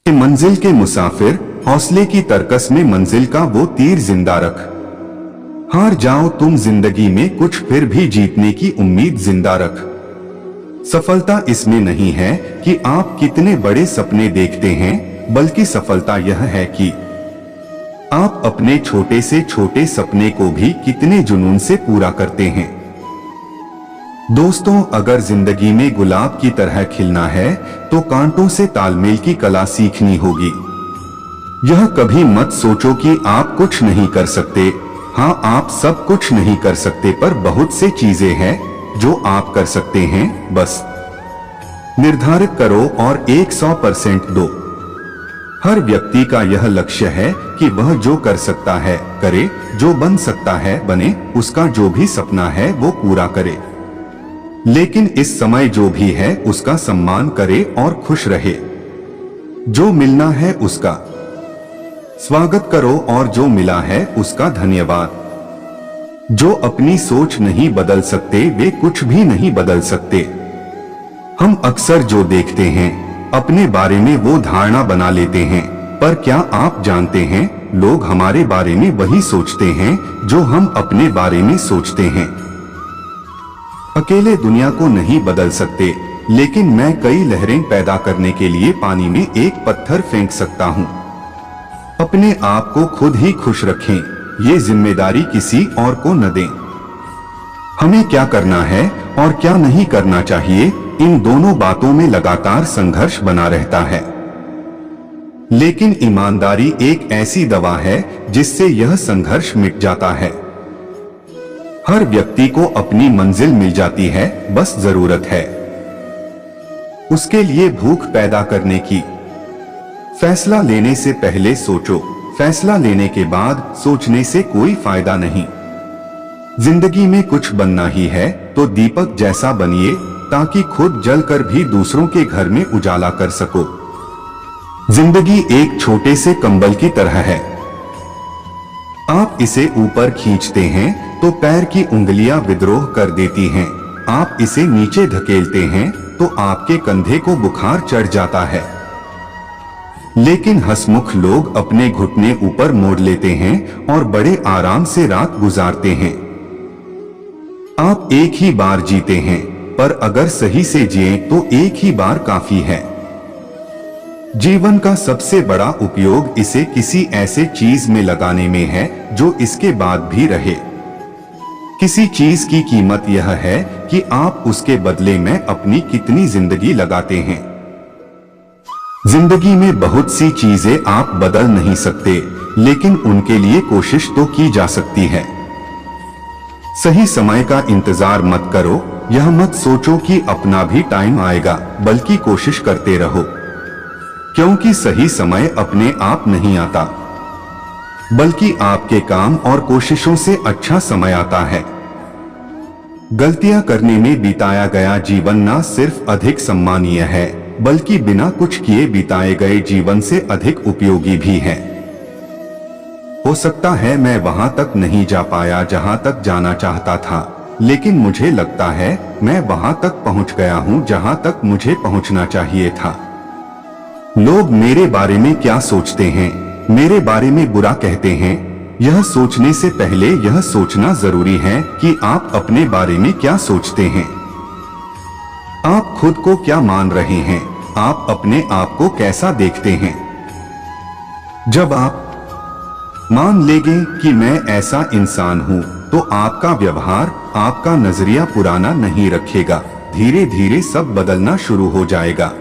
मंजिल के मुसाफिर, हौसले की तरकस में मंजिल का वो तीर जिंदा रख। हार जाओ तुम जिंदगी में कुछ, फिर भी जीतने की उम्मीद जिंदा रख। सफलता इसमें नहीं है कि आप कितने बड़े सपने देखते हैं, बल्कि सफलता यह है कि आप अपने छोटे से छोटे सपने को भी कितने जुनून से पूरा करते हैं। दोस्तों, अगर जिंदगी में गुलाब की तरह खिलना है तो कांटों से तालमेल की कला सीखनी होगी। यह कभी मत सोचो कि आप कुछ नहीं कर सकते। हाँ, आप सब कुछ नहीं कर सकते, पर बहुत से चीजें हैं जो आप कर सकते हैं। बस निर्धारित करो और 100% दो। हर व्यक्ति का यह लक्ष्य है कि वह जो कर सकता है करे, जो बन सकता है बने, उसका जो भी सपना है वो पूरा करे। लेकिन इस समय जो भी है उसका सम्मान करे और खुश रहे। जो मिलना है उसका स्वागत करो और जो मिला है उसका धन्यवाद। जो अपनी सोच नहीं बदल सकते वे कुछ भी नहीं बदल सकते। हम अक्सर जो देखते हैं अपने बारे में वो धारणा बना लेते हैं, पर क्या आप जानते हैं लोग हमारे बारे में वही सोचते हैं जो हम अपने बारे में सोचते हैं। अकेले दुनिया को नहीं बदल सकते, लेकिन मैं कई लहरें पैदा करने के लिए पानी में एक पत्थर फेंक सकता हूँ। अपने आप को खुद ही खुश रखें, ये जिम्मेदारी किसी और को न दें। हमें क्या करना है और क्या नहीं करना चाहिए, इन दोनों बातों में लगातार संघर्ष बना रहता है। लेकिन ईमानदारी एक ऐसी दवा है जिससे यह संघर्ष मिट जाता है। हर व्यक्ति को अपनी मंजिल मिल जाती है, बस जरूरत है उसके लिए भूख पैदा करने की। फैसला लेने से पहले सोचो, फैसला लेने के बाद सोचने से कोई फायदा नहीं। जिंदगी में कुछ बनना ही है तो दीपक जैसा बनिए, ताकि खुद जलकर भी दूसरों के घर में उजाला कर सको। जिंदगी एक छोटे से कंबल की तरह है। आप इसे ऊपर खींचते हैं तो पैर की उंगलियां विद्रोह कर देती हैं। आप इसे नीचे धकेलते हैं तो आपके कंधे को बुखार चढ़ जाता है। लेकिन हंसमुख लोग अपने घुटने ऊपर मोड़ लेते हैं और बड़े आराम से रात गुजारते हैं। आप एक ही बार जीते हैं, पर अगर सही से जिए तो एक ही बार काफी है। जीवन का सबसे बड़ा उपयोग इसे किसी ऐसे चीज में लगाने में है जो इसके बाद भी रहे। किसी चीज की कीमत यह है कि आप उसके बदले में अपनी कितनी जिंदगी लगाते हैं। जिंदगी में बहुत सी चीजें आप बदल नहीं सकते, लेकिन उनके लिए कोशिश तो की जा सकती है। सही समय का इंतजार मत करो। यह मत सोचो कि अपना भी टाइम आएगा, बल्कि कोशिश करते रहो, क्योंकि सही समय अपने आप नहीं आता, बल्कि आपके काम और कोशिशों से अच्छा समय आता है। गलतियां करने में बिताया गया जीवन ना सिर्फ अधिक सम्मानीय है, बल्कि बिना कुछ किए बिताए गए जीवन से अधिक उपयोगी भी है। हो सकता है मैं वहां तक नहीं जा पाया जहां तक जाना चाहता था, लेकिन मुझे लगता है मैं वहां तक पहुंच गया हूं जहां तक मुझे पहुंचना चाहिए था। लोग मेरे बारे में क्या सोचते हैं, मेरे बारे में बुरा कहते हैं, यह सोचने से पहले यह सोचना जरूरी है कि आप अपने बारे में क्या सोचते हैं। आप खुद को क्या मान रहे हैं, आप अपने आप को कैसा देखते हैं। जब आप मान लेंगे कि मैं ऐसा इंसान हूं, तो आपका व्यवहार, आपका नजरिया पुराना नहीं रखेगा। धीरे धीरे सब बदलना शुरू हो जाएगा।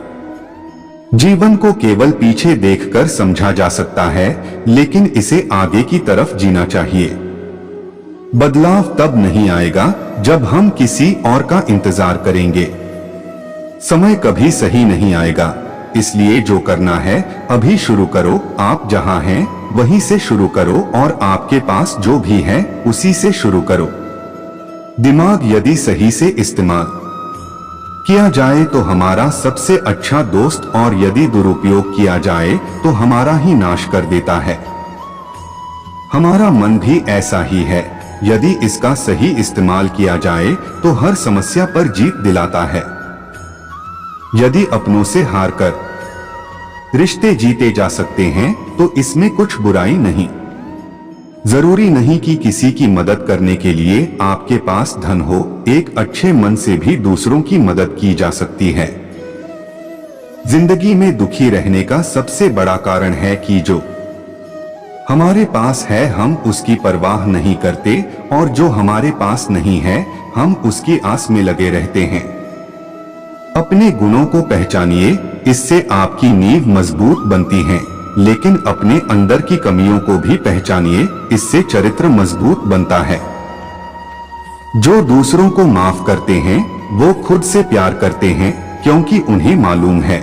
जीवन को केवल पीछे देखकर समझा जा सकता है, लेकिन इसे आगे की तरफ जीना चाहिए। बदलाव तब नहीं आएगा जब हम किसी और का इंतजार करेंगे। समय कभी सही नहीं आएगा, इसलिए जो करना है अभी शुरू करो। आप जहां हैं वहीं से शुरू करो और आपके पास जो भी है उसी से शुरू करो। दिमाग यदि सही से इस्तेमाल किया जाए तो हमारा सबसे अच्छा दोस्त, और यदि दुरुपयोग किया जाए तो हमारा ही नाश कर देता है। हमारा मन भी ऐसा ही है, यदि इसका सही इस्तेमाल किया जाए तो हर समस्या पर जीत दिलाता है। यदि अपनों से हारकर रिश्ते जीते जा सकते हैं तो इसमें कुछ बुराई नहीं। जरूरी नहीं कि किसी की मदद करने के लिए आपके पास धन हो, एक अच्छे मन से भी दूसरों की मदद की जा सकती है। जिंदगी में दुखी रहने का सबसे बड़ा कारण है कि जो हमारे पास है हम उसकी परवाह नहीं करते और जो हमारे पास नहीं है हम उसकी आस में लगे रहते हैं। अपने गुणों को पहचानिए, इससे आपकी नींव मजबूत बनती है, लेकिन अपने अंदर की कमियों को भी पहचानिए, इससे चरित्र मजबूत बनता है। जो दूसरों को माफ करते हैं वो खुद से प्यार करते हैं, क्योंकि उन्हें मालूम है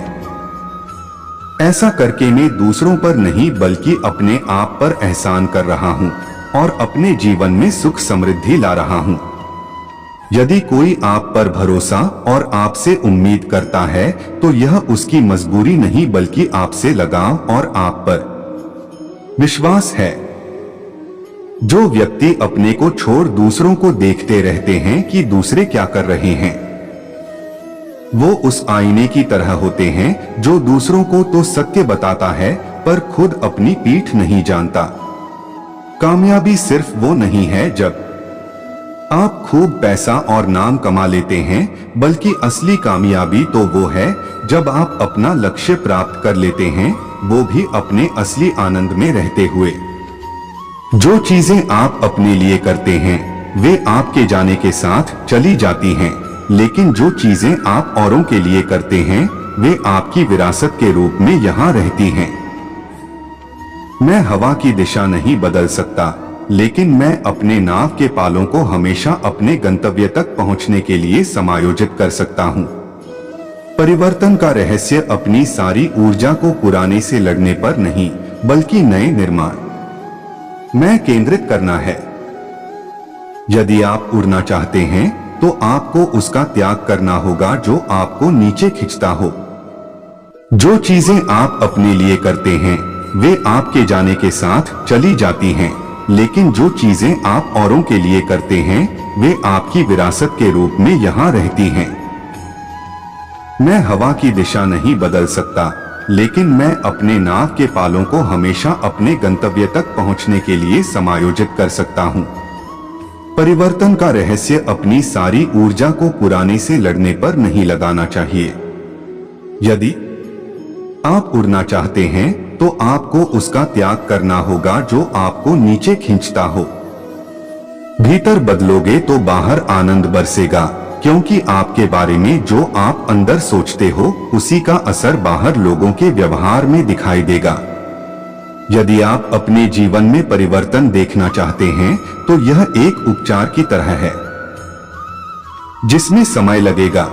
ऐसा करके मैं दूसरों पर नहीं बल्कि अपने आप पर एहसान कर रहा हूं और अपने जीवन में सुख समृद्धि ला रहा हूं। यदि कोई आप पर भरोसा और आपसे उम्मीद करता है तो यह उसकी मजबूरी नहीं बल्कि आपसे लगाव और आप पर विश्वास है। जो व्यक्ति अपने को छोड़ दूसरों को देखते रहते हैं कि दूसरे क्या कर रहे हैं, वो उस आईने की तरह होते हैं जो दूसरों को तो सत्य बताता है पर खुद अपनी पीठ नहीं जानता। कामयाबी सिर्फ वो नहीं है जब आप खूब पैसा और नाम कमा लेते हैं, बल्कि असली कामयाबी तो वो है जब आप अपना लक्ष्य प्राप्त कर लेते हैं, वो भी अपने असली आनंद में रहते हुए। जो चीजें आप अपने लिए करते हैं वे आपके जाने के साथ चली जाती हैं, लेकिन जो चीजें आप औरों के लिए करते हैं वे आपकी विरासत के रूप में यहाँ रहती हैं। मैं हवा की दिशा नहीं बदल सकता, लेकिन मैं अपने नाव के पालों को हमेशा अपने गंतव्य तक पहुंचने के लिए समायोजित कर सकता हूं। परिवर्तन का रहस्य अपनी सारी ऊर्जा को पुराने से लड़ने पर नहीं बल्कि नए निर्माण में केंद्रित करना है। यदि आप उड़ना चाहते हैं तो आपको उसका त्याग करना होगा जो आपको नीचे खींचता हो। जो चीजें आप अपने लिए करते हैं वे आपके जाने के साथ चली जाती हैं, लेकिन जो चीजें आप औरों के लिए करते हैं वे आपकी विरासत के रूप में यहाँ रहती हैं। मैं हवा की दिशा नहीं बदल सकता, लेकिन मैं अपने नाव के पालों को हमेशा अपने गंतव्य तक पहुंचने के लिए समायोजित कर सकता हूं। परिवर्तन का रहस्य अपनी सारी ऊर्जा को पुराने से लड़ने पर नहीं लगाना चाहिए। यदि आप उड़ना चाहते हैं तो आपको उसका त्याग करना होगा जो आपको नीचे खींचता हो। भीतर बदलोगे तो बाहर आनंद बरसेगा, क्योंकि आपके बारे में जो आप अंदर सोचते हो उसी का असर बाहर लोगों के व्यवहार में दिखाई देगा। यदि आप अपने जीवन में परिवर्तन देखना चाहते हैं तो यह एक उपचार की तरह है जिसमें समय लगेगा।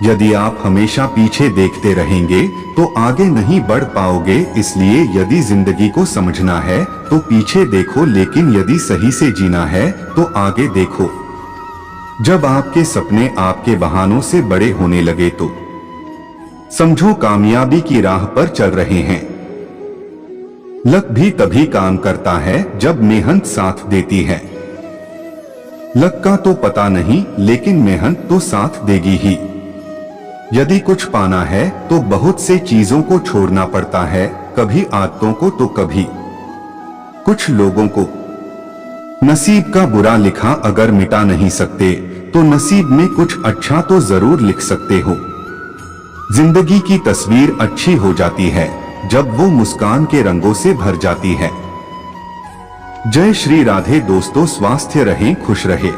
यदि आप हमेशा पीछे देखते रहेंगे तो आगे नहीं बढ़ पाओगे, इसलिए यदि जिंदगी को समझना है तो पीछे देखो, लेकिन यदि सही से जीना है तो आगे देखो। जब आपके सपने आपके बहानों से बड़े होने लगे तो समझो कामयाबी की राह पर चल रहे हैं। लक भी तभी काम करता है जब मेहनत साथ देती है। लक का तो पता नहीं, लेकिन मेहनत तो साथ देगी ही। यदि कुछ पाना है तो बहुत से चीजों को छोड़ना पड़ता है, कभी आदतों को तो कभी कुछ लोगों को। नसीब का बुरा लिखा अगर मिटा नहीं सकते तो नसीब में कुछ अच्छा तो जरूर लिख सकते हो। जिंदगी की तस्वीर अच्छी हो जाती है जब वो मुस्कान के रंगों से भर जाती है। जय श्री राधे दोस्तों, स्वास्थ्य रहें, खुश रहे।